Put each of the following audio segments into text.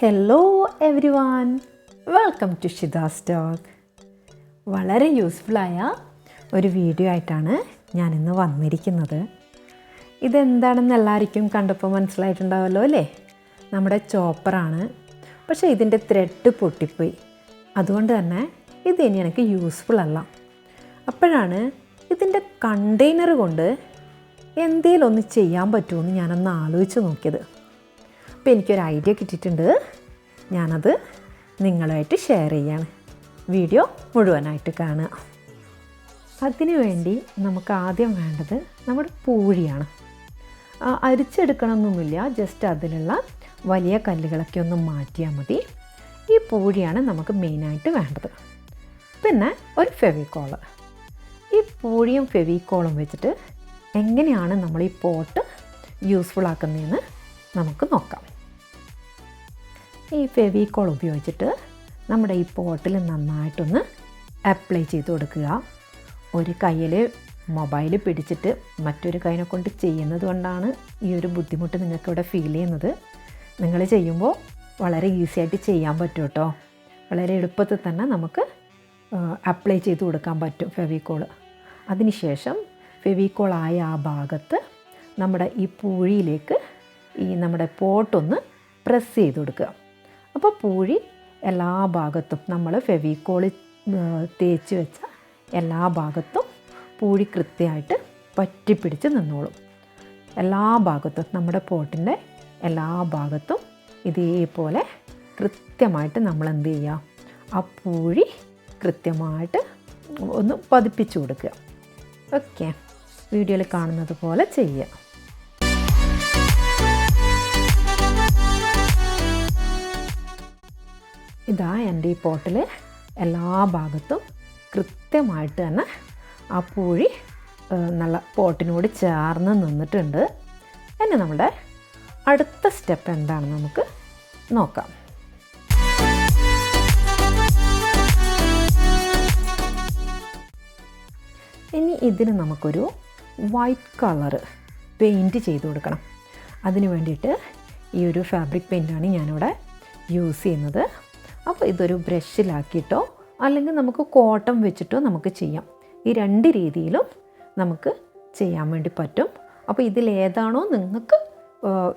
Hello everyone, welcome to Shida's talk. വളരെ യൂസ്ഫുള്ളായ ഒരു വീഡിയോ ആയിട്ടാണ് ഞാനിന്ന് വന്നിരിക്കുന്നത്. ഇതെന്താണെന്ന് എല്ലാവർക്കും കണ്ടപ്പോൾ മനസ്സിലായിട്ടുണ്ടാവുമല്ലോ അല്ലേ? നമ്മുടെ ചോപ്പറാണ്. പക്ഷേ ഇതിൻ്റെ ത്രെഡ് പൊട്ടിപ്പോയി. അതുകൊണ്ട് തന്നെ ഇതിനി എനിക്ക് യൂസ്ഫുൾ അല്ല. അപ്പോഴാണ് ഇതിൻ്റെ കണ്ടെയ്നർ കൊണ്ട് എന്തെങ്കിലും ഒന്ന് ചെയ്യാൻ പറ്റുമെന്ന് ഞാനൊന്ന് ആലോചിച്ച് നോക്കിയത്. അപ്പോൾ എനിക്കൊരു ഐഡിയ കിട്ടിയിട്ടുണ്ട്. ഞാനത് നിങ്ങളുമായിട്ട് ഷെയർ ചെയ്യാണ്. വീഡിയോ മുഴുവനായിട്ട് കാണുക. അതിനു വേണ്ടി നമുക്ക് ആദ്യം വേണ്ടത് നമ്മുടെ പൂഴിയാണ്. അരിച്ചെടുക്കണമെന്നൊന്നുമില്ല, ജസ്റ്റ് അതിലുള്ള വലിയ കല്ലുകളൊക്കെ ഒന്ന് മാറ്റിയാൽ മതി. ഈ പൂഴിയാണ് നമുക്ക് മെയിനായിട്ട് വേണ്ടത്. പിന്നെ ഒരു ഫെവിക്കോള്. ഈ പൂഴിയും ഫെവിക്കോളും വെച്ചിട്ട് എങ്ങനെയാണ് നമ്മൾ ഈ പോട്ട് യൂസ്ഫുൾ ആക്കുന്നതെന്ന് നമുക്ക് നോക്കാം. ഈ ഫെവിക്കോൾ ഉപയോഗിച്ചിട്ട് നമ്മുടെ ഈ പോട്ടിൽ നന്നായിട്ടൊന്ന് അപ്ലൈ ചെയ്ത് കൊടുക്കുക. ഒരു കയ്യിൽ മൊബൈൽ പിടിച്ചിട്ട് മറ്റൊരു കൈനെ കൊണ്ട് ചെയ്യുന്നത് കൊണ്ടാണ് ഈ ഒരു ബുദ്ധിമുട്ട് നിങ്ങൾക്കിവിടെ ഫീൽ ചെയ്യുന്നത്. നിങ്ങൾ ചെയ്യുമ്പോൾ വളരെ ഈസി ആയിട്ട് ചെയ്യാൻ പറ്റും കേട്ടോ. വളരെ എളുപ്പത്തിൽ തന്നെ നമുക്ക് അപ്ലൈ ചെയ്ത് കൊടുക്കാൻ പറ്റും ഫെവിക്കോള്. അതിനുശേഷം ഫെവിക്കോളായ ആ ഭാഗത്ത് നമ്മുടെ ഈ പൂഴിയിലേക്ക് ഈ നമ്മുടെ പോട്ടൊന്ന് പ്രസ് ചെയ്ത് കൊടുക്കുക. അപ്പോൾ പൂഴി എല്ലാ ഭാഗത്തും നമ്മൾ ഫെവിക്കോള് തേച്ച് വെച്ച എല്ലാ ഭാഗത്തും പൂഴി കൃത്യമായിട്ട് പറ്റിപ്പിടിച്ച് നിന്നോളും. എല്ലാ ഭാഗത്തും നമ്മുടെ പോട്ടിൻ്റെ എല്ലാ ഭാഗത്തും ഇതേപോലെ കൃത്യമായിട്ട് നമ്മൾ എന്ത് ചെയ്യുക, ആ പൂഴി കൃത്യമായിട്ട് ഒന്ന് പതിപ്പിച്ച് കൊടുക്കുക. ഓക്കെ, വീഡിയോയിൽ കാണുന്നത് പോലെ ചെയ്യുക. ഇതാ എൻ്റെ ഈ പോട്ടിൽ എല്ലാ ഭാഗത്തും കൃത്യമായിട്ട് തന്നെ ആ പൂഴി നല്ല പോട്ടിനോട് ചേർന്ന് നിന്നിട്ടുണ്ട്. ഇനി നമ്മുടെ അടുത്ത സ്റ്റെപ്പ് എന്താണെന്ന് നമുക്ക് നോക്കാം. ഇനി ഇതിന് നമുക്കൊരു വൈറ്റ് കളറ് പെയിൻറ്റ് ചെയ്ത് കൊടുക്കണം. അതിന് വേണ്ടിയിട്ട് ഈ ഒരു ഫാബ്രിക് പെയിൻ്റാണ് ഞാനിവിടെ യൂസ് ചെയ്യുന്നത്. അപ്പോൾ ഇതൊരു ബ്രഷിലാക്കിയിട്ടോ അല്ലെങ്കിൽ നമുക്ക് കോട്ടൺ വെച്ചിട്ടോ നമുക്ക് ചെയ്യാം. ഈ രണ്ട് രീതിയിലും നമുക്ക് ചെയ്യാൻ വേണ്ടി പറ്റും. അപ്പോൾ ഇതിലേതാണോ നിങ്ങൾക്ക്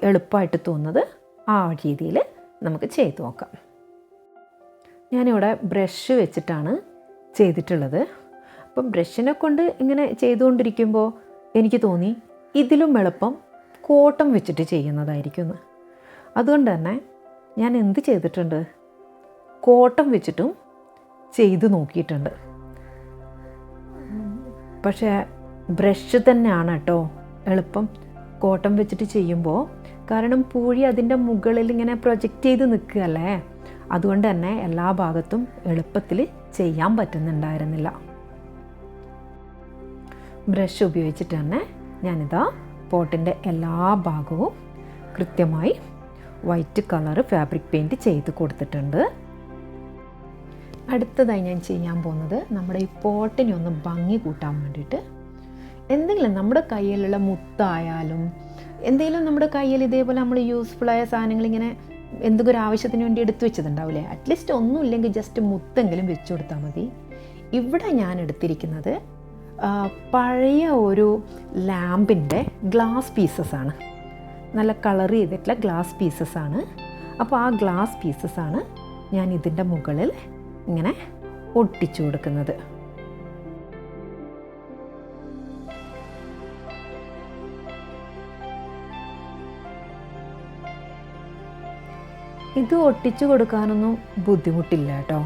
എളുപ്പമായിട്ട് തോന്നുന്നത് ആ രീതിയിൽ നമുക്ക് ചെയ്ത് നോക്കാം. ഞാനിവിടെ ബ്രഷ് വെച്ചിട്ടാണ് ചെയ്തിട്ടുള്ളത്. അപ്പം ബ്രഷിനെ കൊണ്ട് ഇങ്ങനെ ചെയ്തുകൊണ്ടിരിക്കുമ്പോൾ എനിക്ക് തോന്നി ഇതിലും എളുപ്പം കോട്ടൺ വെച്ചിട്ട് ചെയ്യുന്നതായിരിക്കും. അതുകൊണ്ട് തന്നെ ഞാൻ എന്ത് ചെയ്തിട്ടുണ്ട്, കോട്ടൺ വെച്ചിട്ടും ചെയ്ത് നോക്കിയിട്ടുണ്ട്. പക്ഷേ ബ്രഷ് തന്നെയാണ് കേട്ടോ എളുപ്പം കോട്ടൺ വെച്ചിട്ട് ചെയ്യുമ്പോൾ. കാരണം പൂഴി അതിൻ്റെ മുകളിൽ ഇങ്ങനെ പ്രൊജക്റ്റ് ചെയ്ത് നിൽക്കുകയല്ലേ, അതുകൊണ്ട് തന്നെ എല്ലാ ഭാഗത്തും എളുപ്പത്തിൽ ചെയ്യാൻ പറ്റുന്നുണ്ടായിരുന്നില്ല. ബ്രഷ് ഉപയോഗിച്ചിട്ട് തന്നെ ഞാനിതാ പോട്ടിൻ്റെ എല്ലാ ഭാഗവും കൃത്യമായി വൈറ്റ് കളറ് ഫാബ്രിക് പെയിൻറ്റ് ചെയ്ത് കൊടുത്തിട്ടുണ്ട്. അടുത്തതായി ഞാൻ ചെയ്യാൻ പോകുന്നത് നമ്മുടെ ഈ പോട്ടിനെ ഒന്ന് ഭംഗി കൂട്ടാൻ വേണ്ടിയിട്ട് എന്തെങ്കിലും നമ്മുടെ കയ്യിലുള്ള മുത്തായാലും എന്തെങ്കിലും നമ്മുടെ കയ്യിൽ ഇതേപോലെ നമ്മൾ യൂസ്ഫുള്ളായ സാധനങ്ങൾ ഇങ്ങനെ എന്തെങ്കിലും ഒരു ആവശ്യത്തിന് വേണ്ടി എടുത്തു വെച്ചതുണ്ടാവില്ലേ, അറ്റ്ലീസ്റ്റ് ഒന്നും ഇല്ലെങ്കിൽ ജസ്റ്റ് മുത്തെങ്കിലും വെച്ച് കൊടുത്താൽ മതി. ഇവിടെ ഞാൻ എടുത്തിരിക്കുന്നത് പഴയ ഒരു ലാമ്പിൻ്റെ ഗ്ലാസ് പീസസാണ്. നല്ല കളർ ചെയ്തിട്ടുള്ള ഗ്ലാസ് പീസസാണ്. അപ്പോൾ ആ ഗ്ലാസ് പീസസാണ് ഞാൻ ഇതിൻ്റെ മുകളിൽ ഇങ്ങനെ ഒട്ടിച്ചു കൊടുക്കുന്നത്. ഇത് ഒട്ടിച്ചു കൊടുക്കാനൊന്നും ബുദ്ധിമുട്ടില്ല കേട്ടോ.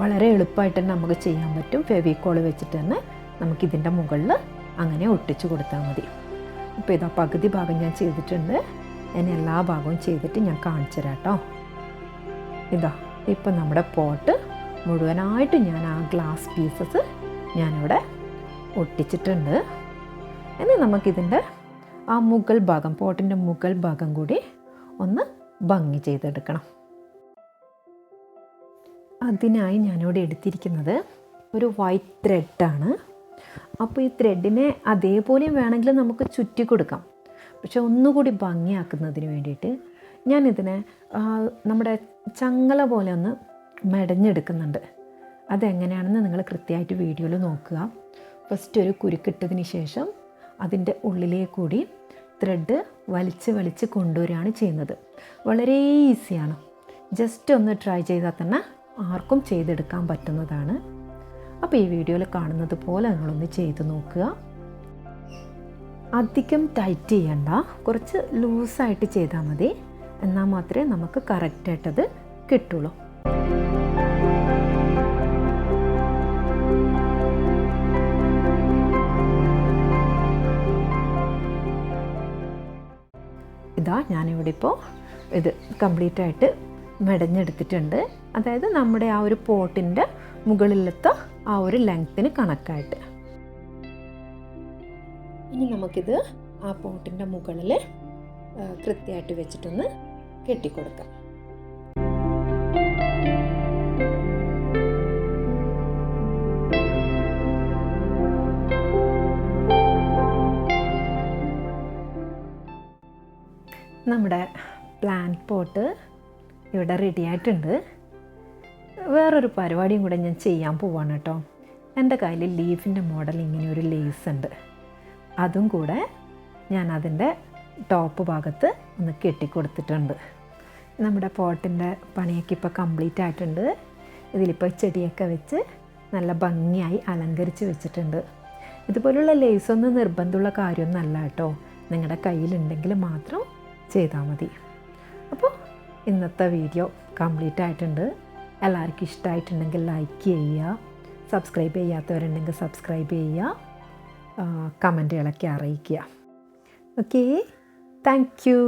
വളരെ എളുപ്പമായിട്ട് തന്നെ നമുക്ക് ചെയ്യാൻ പറ്റും. ഫെവിക്കോള് വെച്ചിട്ട് തന്നെ നമുക്കിതിൻ്റെ മുകളിൽ അങ്ങനെ ഒട്ടിച്ചു കൊടുത്താൽ മതി. ഇപ്പോൾ ഇതാ പകുതി ഭാഗം ഞാൻ ചെയ്തിട്ടുണ്ട്. ഞാൻ എല്ലാ ഭാഗവും ചെയ്തിട്ട് ഞാൻ കാണിച്ചു തരാം കേട്ടോ. ഇതാ ഇപ്പം നമ്മുടെ പോട്ട് മുഴുവനായിട്ട് ഞാൻ ആ ഗ്ലാസ് പീസസ് ഞാനിവിടെ ഒട്ടിച്ചിട്ടുണ്ട്. ഇനി നമുക്കിതിൻ്റെ ആ മുകൾ ഭാഗം, പോട്ടിൻ്റെ മുകൾ ഭാഗം കൂടി ഒന്ന് ഭംഗി ചെയ്തെടുക്കണം. അതിനായി ഞാനിവിടെ എടുത്തിരിക്കുന്നത് ഒരു വൈറ്റ് ത്രെഡാണ്. അപ്പോൾ ഈ ത്രെഡിനെ അതേപോലെ വേണമെങ്കിൽ നമുക്ക് ചുറ്റി കൊടുക്കാം. പക്ഷെ ഒന്നുകൂടി ഭംഗിയാക്കുന്നതിന് വേണ്ടിയിട്ട് ഞാനിതിനെ നമ്മുടെ ചങ്ങല പോലെ ഒന്ന് മെടഞ്ഞെടുക്കുന്നുണ്ട്. അതെങ്ങനെയാണെന്ന് നിങ്ങൾ കൃത്യമായിട്ട് വീഡിയോയിൽ നോക്കുക. ഫസ്റ്റ് ഒരു കുരുക്കിട്ടതിന് ശേഷം അതിൻ്റെ ഉള്ളിലേക്ക് കൂടി ത്രെഡ് വലിച്ച് കൊണ്ടുവരികയാണ് ചെയ്യുന്നത്. വളരെ ഈസിയാണ്. ജസ്റ്റ് ഒന്ന് ട്രൈ ചെയ്താൽ തന്നെ ആർക്കും ചെയ്തെടുക്കാൻ പറ്റുന്നതാണ്. അപ്പോൾ ഈ വീഡിയോയിൽ കാണുന്നത് പോലെ നിങ്ങളൊന്ന് ചെയ്ത് നോക്കുക. അധികം ടൈറ്റ് ചെയ്യണ്ട, കുറച്ച് ലൂസായിട്ട് ചെയ്താൽ മതി. എന്നാൽ മാത്രമേ നമുക്ക് കറക്റ്റായിട്ടത് കിട്ടുള്ളൂ. ഇതാ ഞാനിവിടെ ഇപ്പോൾ ഇത് കംപ്ലീറ്റായിട്ട് മെടഞ്ഞെടുത്തിട്ടുണ്ട്. അതായത് നമ്മുടെ ആ ഒരു പോട്ടിൻ്റെ മുകളിലത്തെ ആ ഒരു ലെങ്ത്തിന് കണക്കായിട്ട്. ഇനി നമുക്കിത് ആ പോട്ടിൻ്റെ മുകളിൽ കൃത്യമായിട്ട് വെച്ചിട്ടൊന്ന് കെട്ടിക്കൊടുക്കാം. നമ്മുടെ പ്ലാന്റ് പോട്ട് ഇവിടെ റെഡി ആയിട്ടുണ്ട്. വേറൊരു പരിപാടിയും കൂടെ ഞാൻ ചെയ്യാൻ പോവാണ് കേട്ടോ. എൻ്റെ കയ്യിൽ ലീഫിൻ്റെ മോഡൽ ഇങ്ങനെ ഒരു ലേസ് ഉണ്ട്. അതും കൂടെ ഞാൻ അതിൻ്റെ ടോപ്പ് ഭാഗത്ത് ഒന്ന് കെട്ടിക്കൊടുത്തിട്ടുണ്ട്. നമ്മുടെ പോട്ടിൻ്റെ പണിയൊക്കെ ഇപ്പോൾ കംപ്ലീറ്റ് ആയിട്ടുണ്ട്. ഇതിലിപ്പോൾ ചെടിയൊക്കെ വെച്ച് നല്ല ഭംഗിയായി അലങ്കരിച്ച് വെച്ചിട്ടുണ്ട്. ഇതുപോലുള്ള ലേസൊന്നും നിർബന്ധമുള്ള കാര്യമൊന്നുമല്ല കേട്ടോ. നിങ്ങളുടെ കയ്യിലുണ്ടെങ്കിൽ മാത്രം ചെയ്താൽ മതി. അപ്പോൾ ഇന്നത്തെ വീഡിയോ കംപ്ലീറ്റ് ആയിട്ടുണ്ട്. എല്ലാവർക്കും ഇഷ്ടമായിട്ടുണ്ടെങ്കിൽ ലൈക്ക് ചെയ്യുക, സബ്സ്ക്രൈബ് ചെയ്യാത്തവരുണ്ടെങ്കിൽ സബ്സ്ക്രൈബ് ചെയ്യുക, കമൻറ്റുകളൊക്കെ അറിയിക്കുക. Okay, thank you.